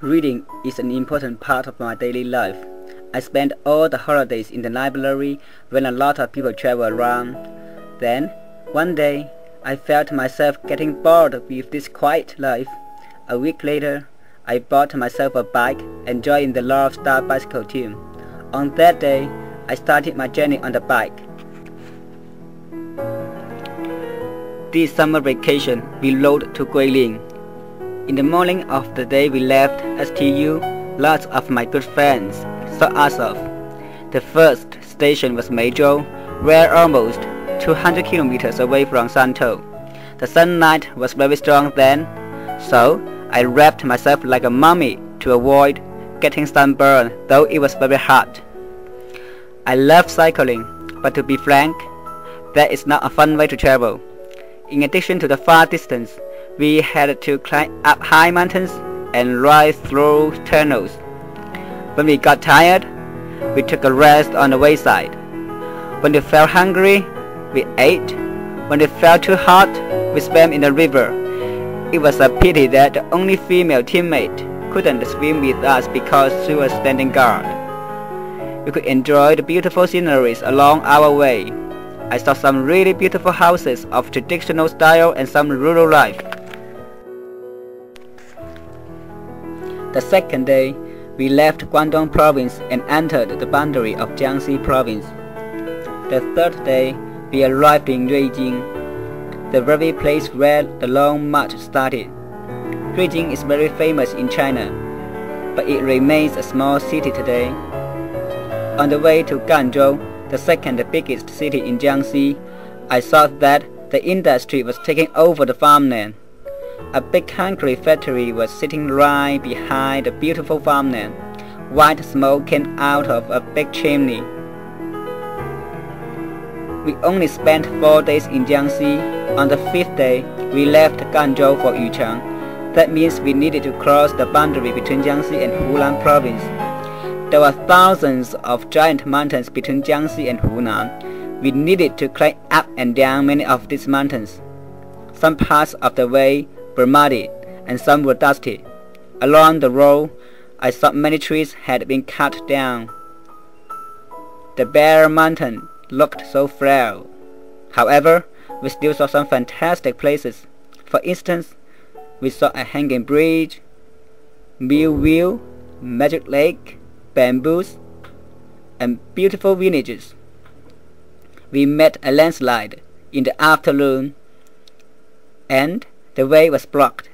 Reading is an important part of my daily life. I spend all the holidays in the library when a lot of people travel around. Then, one day, I felt myself getting bored with this quiet life. A week later, I bought myself a bike and joined the Love Star bicycle team. On that day, I started my journey on the bike. This summer vacation, we rode to Guilin. In the morning of the day we left STU, lots of my good friends saw us off. The first station was Meizhou. We're almost 200 kilometers away from Santou. The sunlight was very strong then, so I wrapped myself like a mummy to avoid getting sunburned, though it was very hot. I love cycling, but to be frank, that is not a fun way to travel. In addition to the far distance, we had to climb up high mountains and ride through tunnels. When we got tired, we took a rest on the wayside. When we felt hungry, we ate. When it felt too hot, we swam in the river. It was a pity that the only female teammate couldn't swim with us because she was standing guard. We could enjoy the beautiful sceneries along our way. I saw some really beautiful houses of traditional style and some rural life. The second day, we left Guangdong province and entered the boundary of Jiangxi province. The third day, we arrived in Ruijing, the very place where the long march started. Ruijing is very famous in China, but it remains a small city today. On the way to Ganzhou, the second biggest city in Jiangxi, I saw that the industry was taking over the farmland. A big concrete factory was sitting right behind the beautiful farmland. White smoke came out of a big chimney. We only spent 4 days in Jiangxi. On the 5th day, we left Ganzhou for Yuchang. That means we needed to cross the boundary between Jiangxi and Hunan province. There were thousands of giant mountains between Jiangxi and Hunan. We needed to climb up and down many of these mountains. Some parts of the way were muddy and some were dusty. Along the road, I saw many trees had been cut down. The bare mountain looked so frail. However, we still saw some fantastic places. For instance, we saw a hanging bridge, Mill Wheel, Magic Lake, bamboos, and beautiful villages. We met a landslide in the afternoon, and the way was blocked.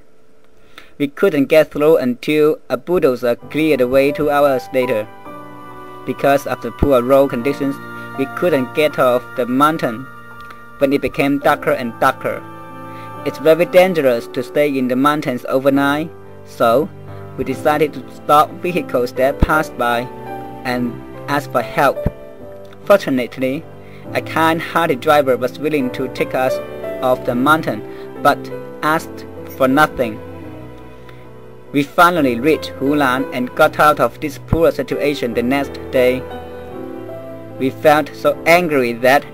We couldn't get through until a bulldozer cleared the way 2 hours later. Because of the poor road conditions, we couldn't get off the mountain when it became darker and darker. It's very dangerous to stay in the mountains overnight, so we decided to stop vehicles that passed by and ask for help. Fortunately, a kind-hearted driver was willing to take us off the mountain, but asked for nothing. We finally reached Hunan and got out of this poor situation the next day. We felt so angry that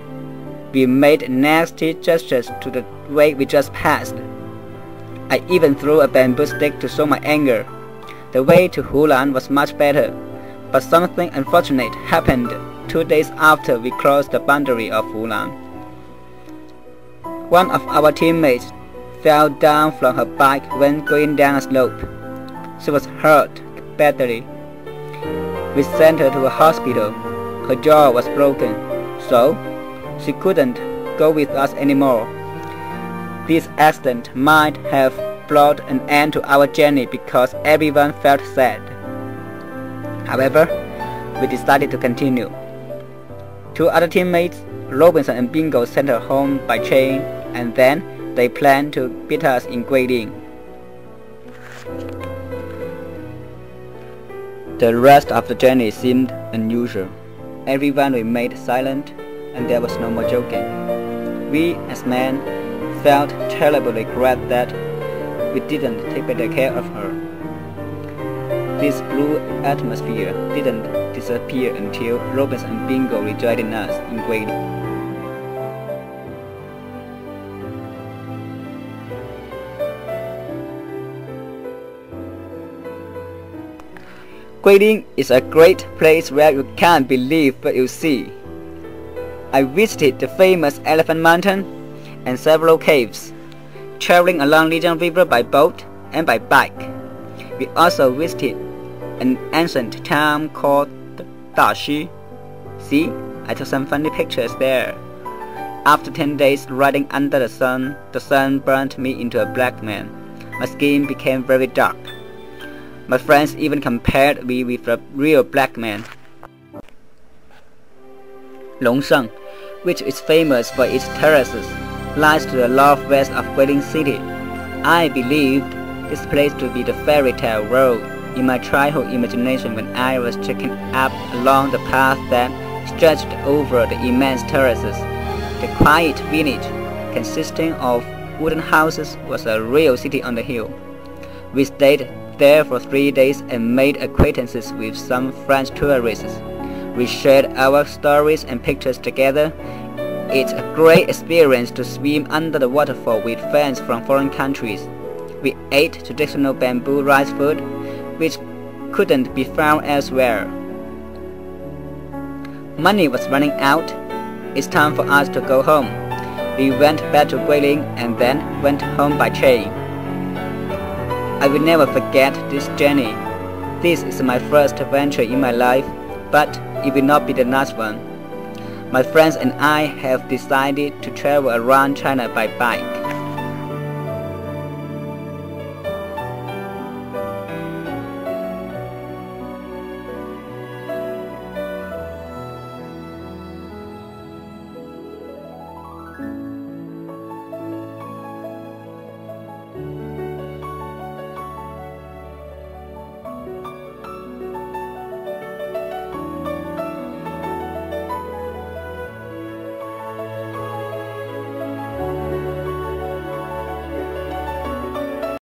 we made nasty gestures to the way we just passed. I even threw a bamboo stick to show my anger. The way to Hunan was much better, but something unfortunate happened 2 days after we crossed the boundary of Hunan. One of our teammates fell down from her bike when going down a slope. She was hurt badly. We sent her to a hospital. Her jaw was broken, so she couldn't go with us anymore. This accident might have brought an end to our journey because everyone felt sad. However, we decided to continue. 2 other teammates, Robinson and Vingo, sent her home by train, and then they planned to beat us in Guilin. The rest of the journey seemed unusual. Everyone remained silent, and there was no more joking. We, as men, felt terribly glad that we didn't take better care of her. This blue atmosphere didn't disappear until Robinson and Vingo rejoined us in Guilin. Guilin is a great place where you can't believe what you see. I visited the famous Elephant Mountain and several caves, traveling along Lijiang River by boat and by bike. We also visited an ancient town called Daxu. See, I took some funny pictures there. After 10 days riding under the sun burnt me into a black man. My skin became very dark. My friends even compared me with a real black man. Longsheng, which is famous for its terraces, lies to the northwest of Guilin City. I believed this place to be the fairy tale world in my childhood imagination when I was trekking up along the path that stretched over the immense terraces. The quiet village, consisting of wooden houses, was a real city on the hill. We stayed there for 3 days and made acquaintances with some French tourists. We shared our stories and pictures together. It's a great experience to swim under the waterfall with friends from foreign countries. We ate traditional bamboo rice food, which couldn't be found elsewhere. Money was running out. It's time for us to go home. We went back to Guilin and then went home by train. I will never forget this journey. This is my first adventure in my life, but it will not be the last one. My friends and I have decided to travel around China by bike.